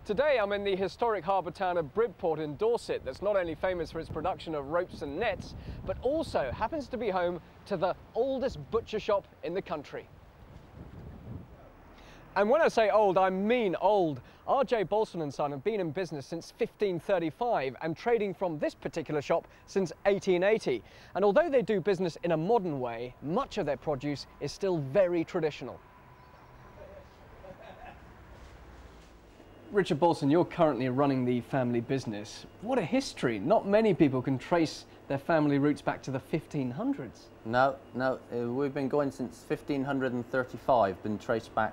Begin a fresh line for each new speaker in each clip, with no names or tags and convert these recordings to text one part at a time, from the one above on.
Today I'm in the historic harbour town of Bridport in Dorset that's not only famous for its production of ropes and nets, but also happens to be home to the oldest butcher shop in the country. And when I say old, I mean old. R.J. Bolson Son have been in business since 1535 and trading from this particular shop since 1880. And although they do business in a modern way, much of their produce is still very traditional. Richard Bolson, you're currently running the family business. What a history. Not many people can trace their family roots back to the 1500s.
No, we've been going since 1535, been traced back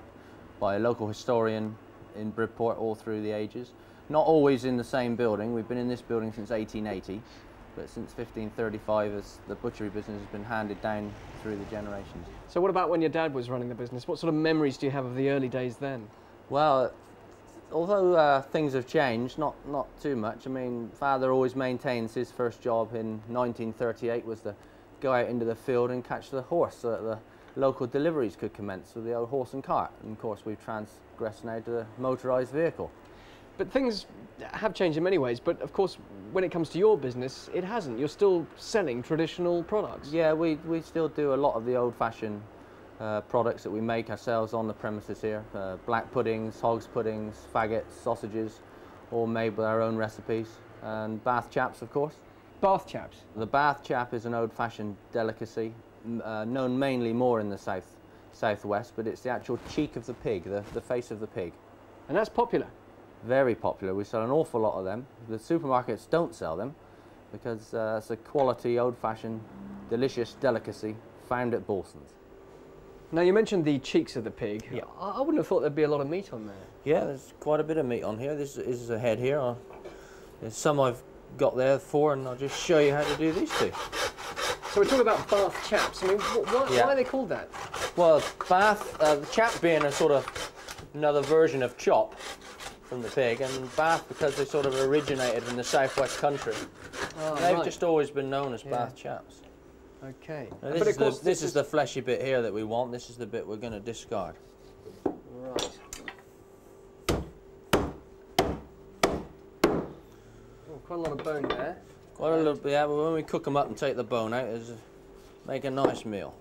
by a local historian in Bridport all through the ages. Not always in the same building. We've been in this building since 1880, but since 1535 as the butchery business has been handed down through the generations.
So what about when your dad was running the business? What sort of memories do you have of the early days then?
Well, although things have changed, not too much. I mean, Father always maintains his first job in 1938 was to go out into the field and catch the horse so that the local deliveries could commence with the old horse and cart. And of course we've transgressed now to the motorised vehicle.
But things have changed in many ways, but of course when it comes to your business, it hasn't. You're still selling traditional products.
Yeah, we still do a lot of the old-fashioned products that we make ourselves on the premises here. Black puddings, hogs puddings, faggots, sausages, all made with our own recipes. And Bath Chaps, of course.
Bath Chaps? The
Bath Chap is an old-fashioned delicacy, known mainly more in the southwest, but it's the actual cheek of the pig, the face of the pig.
And that's popular?
Very popular. We sell an awful lot of them. The supermarkets don't sell them because it's a quality, old-fashioned, delicious delicacy found at Bolson's.
Now you mentioned the cheeks of the pig.
Yeah.
I wouldn't have thought there'd be a lot of meat on there.
Yeah, there's quite a bit of meat on here. This is a head here. There's some I've got there for, and I'll just show you how to do these two.
So we're talking about Bath Chaps. I mean, why are they called that?
Well, Bath, the chap being a sort of another version of chop from the pig, and Bath because they sort of originated in the southwest country. Oh, they've just always been known as Bath Chaps.
Okay.
Now, this is the fleshy bit here that we want. This is the bit we're going to discard.
Right. Oh, quite a lot of bone there.
Quite a little bit, yeah, but when we cook them up and take the bone out, it's make a nice meal.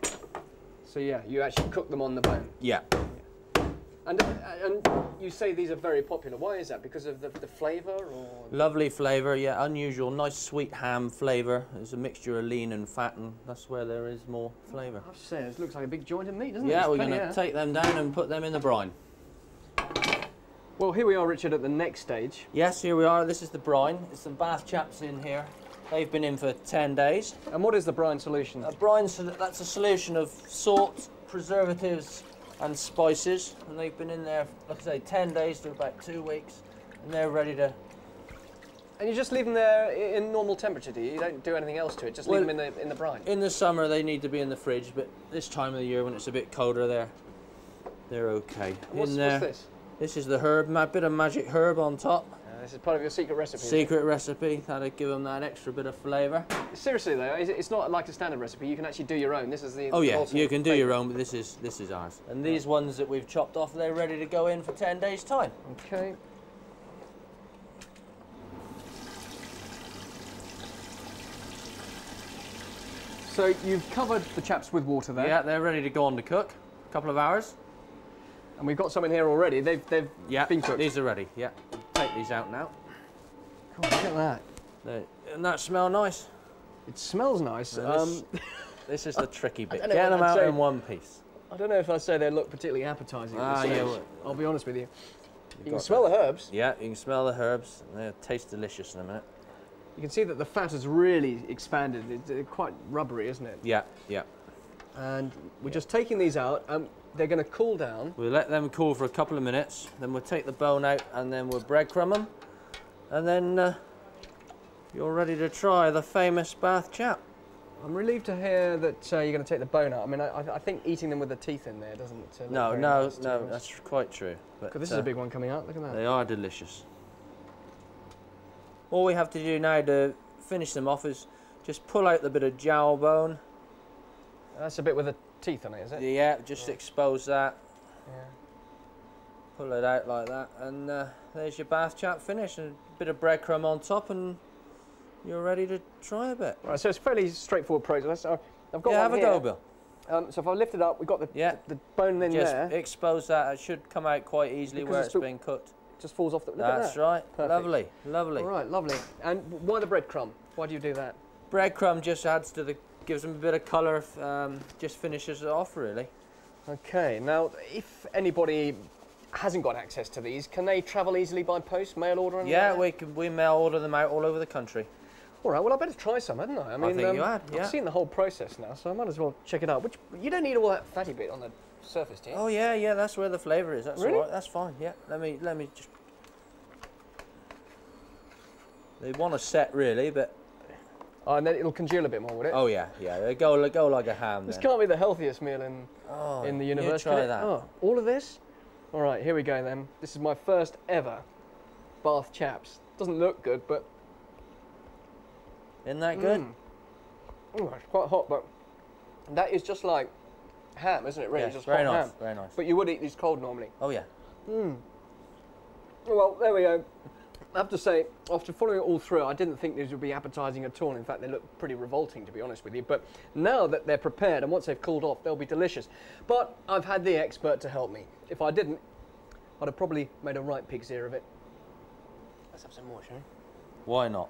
So yeah, you actually cook them on the bone?
Yeah.
And you say these are very popular. Why is that? Because of the flavour, or?
Lovely flavour, yeah, unusual, nice sweet ham flavour. There's a mixture of lean and fat, and that's where there is more flavour.
I have to say, this looks like a big joint of meat, doesn't it?
Yeah, we're going to take them down and put them in the brine.
Well, here we are, Richard, at the next stage.
Yes, here we are. This is the brine. It's some Bath Chaps in here. They've been in for 10 days.
And what is the brine solution?
That's a solution of salt, preservatives and spices, and they've been in there, like I say, 10 days to about 2 weeks, and they're ready to...
And you just leave them there in normal temperature, do you? You don't do anything else to it, just leave them in the brine?
In the summer they need to be in the fridge, but this time of the year when it's a bit colder, they're okay.
What's this?
This is the herb, a bit of magic herb on top.
This is part of your secret recipe.
Secret recipe, that'll give them that extra bit of flavour.
Seriously though, it's not like a standard recipe. You can actually do your own. This is the...
Oh yeah, you can do your own, but this is ours. And these ones that we've chopped off, they're ready to go in for 10 days' time.
Okay. So you've covered the chaps with water there.
Yeah, they're ready to go on to cook. A couple of hours.
And we've got some in here already. They've been cooked.
These are ready. Yeah. Take these out now.
God, look at that.
Doesn't that smell nice?
It smells nice.
This is the tricky bit. Get them out in one piece.
I don't know if I say they look particularly appetising.
Yeah.
I'll be honest with you. You can smell the herbs.
Yeah, you can smell the herbs. They'll taste delicious in a minute.
You can see that the fat has really expanded. It's quite rubbery, isn't it?
Yeah, yeah.
And we're just taking these out. They're going to cool down.
We'll let them cool for a couple of minutes. Then we'll take the bone out and then we'll breadcrumb them. And then you're ready to try the famous Bath Chap.
I'm relieved to hear that you're going to take the bone out. I mean, I think eating them with the teeth in there doesn't
No, that's quite true. But
this is a big one coming out. Look at that.
They are delicious. All we have to do now to finish them off is just pull out the bit of jowl bone.
That's a bit with the teeth on it, is it?
Yeah, just expose that.
Yeah.
Pull it out like that, and there's your Bath Chap finish, and a bit of breadcrumb on top, and you're ready to try a bit.
Right, so it's a fairly straightforward process. I've got one
have
here.
a go, Bill.
So if I lift it up, we've got the bone in
Just
there.
expose that. It should come out quite easily
Because
where it's been cooked.
Just falls off the. Look
That's
at that.
right.
Perfect.
Lovely, lovely.
All right, lovely. And why the breadcrumb? Why do you do that?
Breadcrumb just adds to gives them a bit of colour. Just finishes it off, really.
Okay. Now, if anybody hasn't got access to these, can they travel easily by post, mail order?
Yeah, we mail order them out all over the country.
All right, well, I better try some, hadn't I?
I think you had, yeah.
I've seen the whole process now, so I might as well check it out. Which, you don't need all that fatty bit on the surface, do you?
Oh, yeah, that's where the flavour is. That's
really?
all right, that's fine, yeah. Let me just... They want to set, really, but...
Oh, and then it'll congeal a bit more, would it?
Oh, yeah, they go like a ham.
This
then.
can't be the healthiest meal in the universe.
You try that.
Oh, all of this? All right, here we go then. This is my first ever Bath Chaps. Doesn't look good, but...
Isn't that good?
Oh, it's quite hot, but that is just like ham, isn't it? Really,
Yeah,
just
very
hot
nice,
ham.
very nice.
But you would eat these cold normally.
Oh yeah.
Well, there we go. I have to say, after following it all through, I didn't think these would be appetising at all. In fact, they look pretty revolting, to be honest with you. But now that they're prepared, and once they've cooled off, they'll be delicious. But I've had the expert to help me. If I didn't, I'd have probably made a right pig's ear of it. Let's have some more, shall we?
Why not?